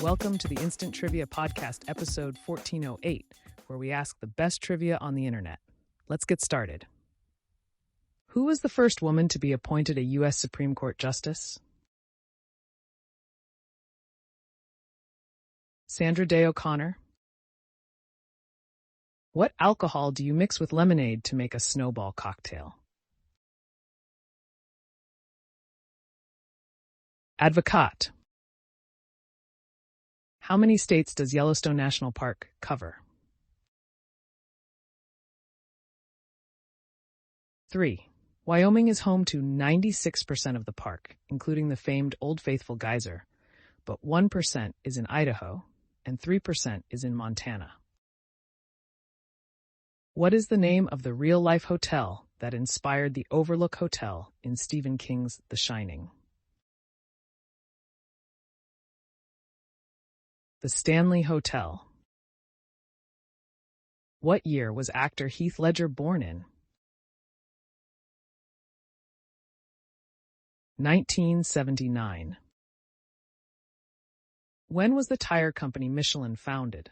Welcome to the Instant Trivia Podcast, episode 1408, where we ask the best trivia on the internet. Let's get started. Who was the first woman to be appointed a U.S. Supreme Court Justice? Sandra Day O'Connor. What alcohol do you mix with lemonade to make a snowball cocktail? Advocaat. How many states does Yellowstone National Park cover? 3. Wyoming is home to 96% of the park, including the famed Old Faithful Geyser, but 1% is in Idaho and 3% is in Montana. What is the name of the real-life hotel that inspired the Overlook Hotel in Stephen King's The Shining? The Stanley Hotel. What year was actor Heath Ledger born in? 1979. When was the tire company Michelin founded?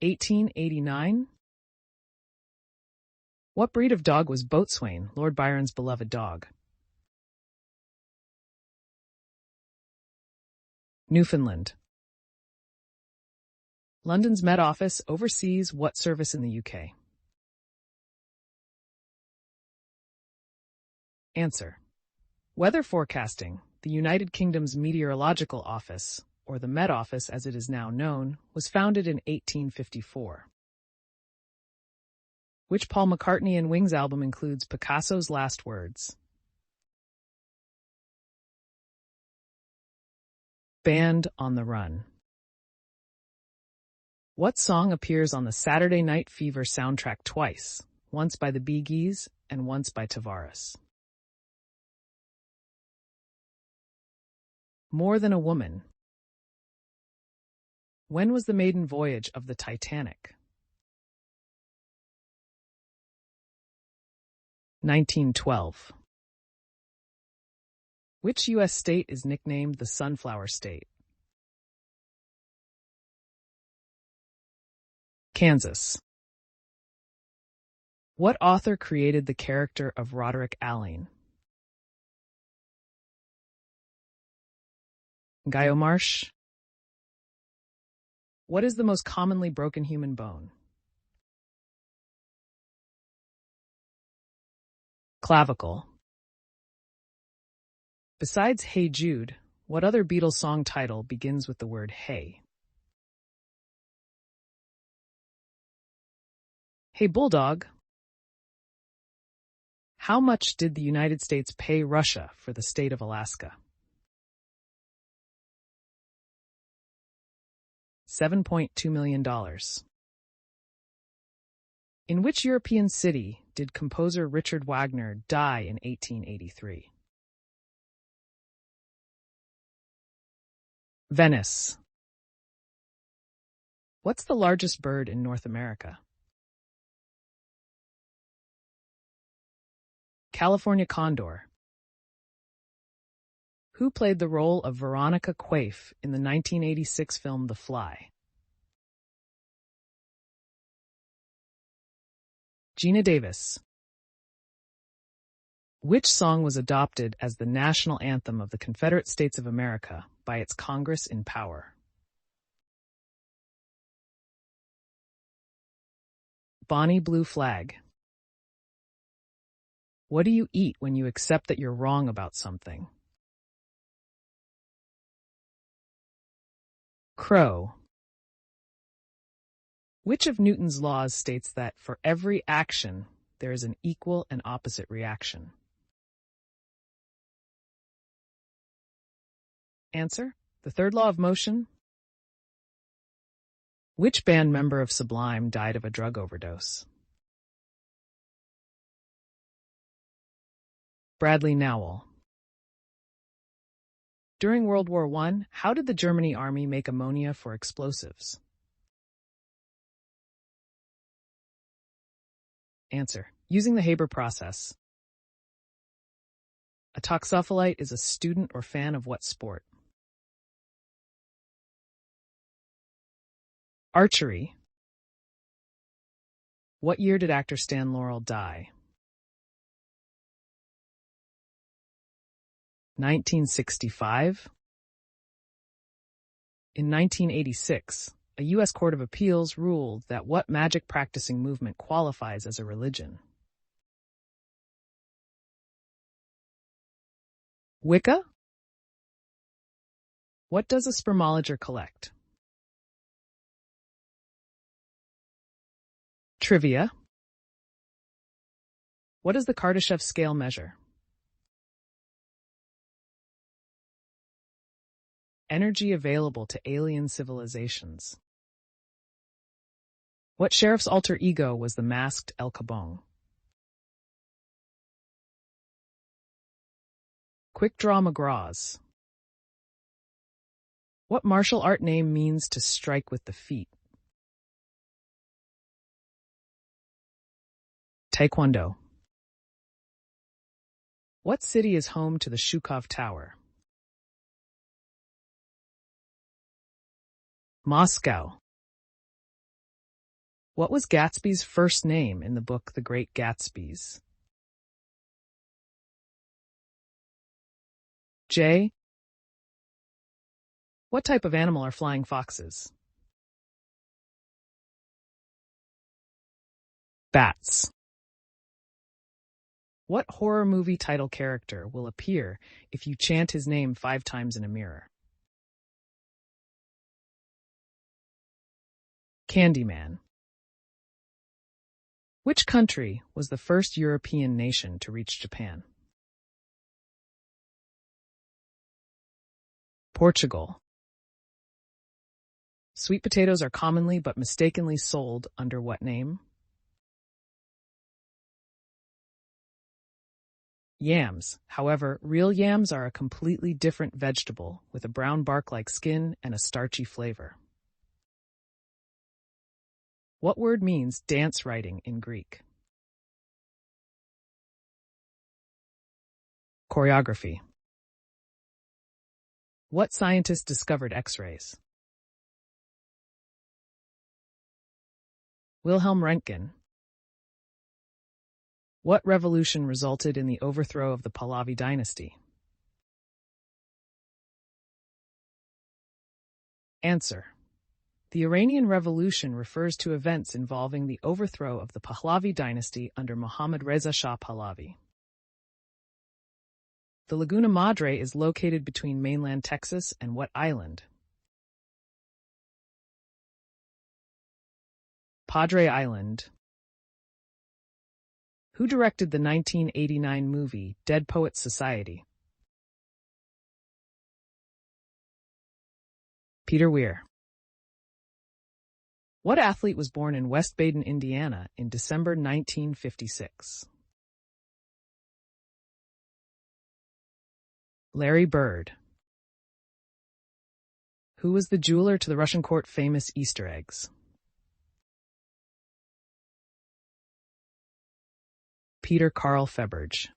1889. What breed of dog was Boatswain, Lord Byron's beloved dog? Newfoundland. London's Met Office oversees what service in the UK? Answer. Weather forecasting. The United Kingdom's Meteorological Office, or the Met Office as it is now known, was founded in 1854. Which Paul McCartney and Wings album includes Picasso's Last Words? Band on the Run. What song appears on the Saturday Night Fever soundtrack twice, once by the Bee Gees and once by Tavares? More Than a Woman. When was the maiden voyage of the Titanic? 1912. Which U.S. state is nicknamed the Sunflower State? Kansas. What author created the character of Roderick Alleyn? Ngaio Marsh. What is the most commonly broken human bone? Clavicle. Besides Hey Jude, what other Beatles song title begins with the word hey? Hey Bulldog. How much did the United States pay Russia for the state of Alaska? $7.2 million. In which European city did composer Richard Wagner die in 1883? Venice. What's the largest bird in North America? California condor. Who played the role of Veronica Quaife in the 1986 film The Fly? Gina Davis. Which song was adopted as the national anthem of the Confederate States of America by its Congress in power? Bonnie Blue Flag. What do you eat when you accept that you're wrong about something? Crow. Which of Newton's laws states that for every action, there is an equal and opposite reaction? Answer. The third law of motion. Which band member of Sublime died of a drug overdose? Bradley Nowell. During World War I, how did the German army make ammonia for explosives? Answer. Using the Haber process. A toxopholite is a student or fan of what sport? Archery. What year did actor Stan Laurel die? 1965. In 1986, a U.S. Court of Appeals ruled that what magic practicing movement qualifies as a religion? Wicca? What does a spermologer collect? Trivia. What does the Kardashev scale measure? Energy available to alien civilizations. What sheriff's alter ego was the masked El Kabong? Quick Draw McGraws. What martial art name means to strike with the feet? Taekwondo. What city is home to the Shukov Tower? Moscow. What was Gatsby's first name in the book The Great Gatsby's? Jay. What type of animal are flying foxes? Bats. What horror movie title character will appear if you chant his name 5 times in a mirror? Candyman. Which country was the first European nation to reach Japan? Portugal. Sweet potatoes are commonly but mistakenly sold under what name? Yams. However, real yams are a completely different vegetable with a brown bark-like skin and a starchy flavor. What word means dance writing in Greek? Choreography. What scientist discovered X-rays? Wilhelm Röntgen. What revolution resulted in the overthrow of the Pahlavi dynasty? Answer. The Iranian Revolution refers to events involving the overthrow of the Pahlavi dynasty under Mohammad Reza Shah Pahlavi. The Laguna Madre is located between mainland Texas and what island? Padre Island. Who directed the 1989 movie Dead Poets Society? Peter Weir. What athlete was born in West Baden, Indiana in December 1956? Larry Bird. Who was the jeweler to the Russian court famous Easter eggs? Peter Carl Feberge.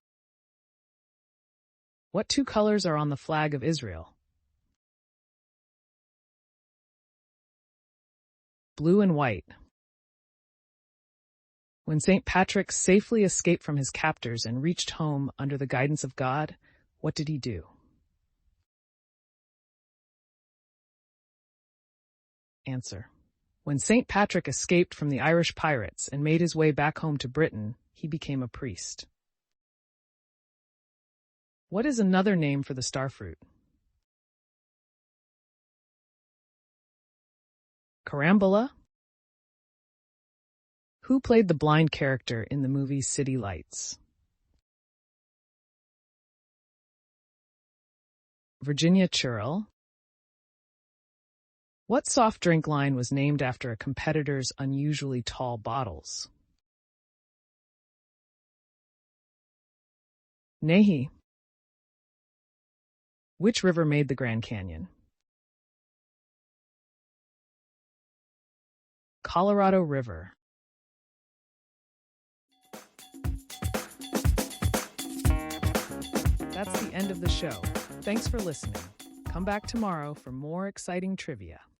What 2 colors are on the flag of Israel? Blue and white. When St. Patrick safely escaped from his captors and reached home under the guidance of God, what did he do? Answer. When St. Patrick escaped from the Irish pirates and made his way back home to Britain, he became a priest. What is another name for the starfruit? Carambola? Who played the blind character in the movie City Lights? Virginia Churl. What soft drink line was named after a competitor's unusually tall bottles? Nahi. Which river made the Grand Canyon? Colorado River. That's the end of the show. Thanks for listening. Come back tomorrow for more exciting trivia.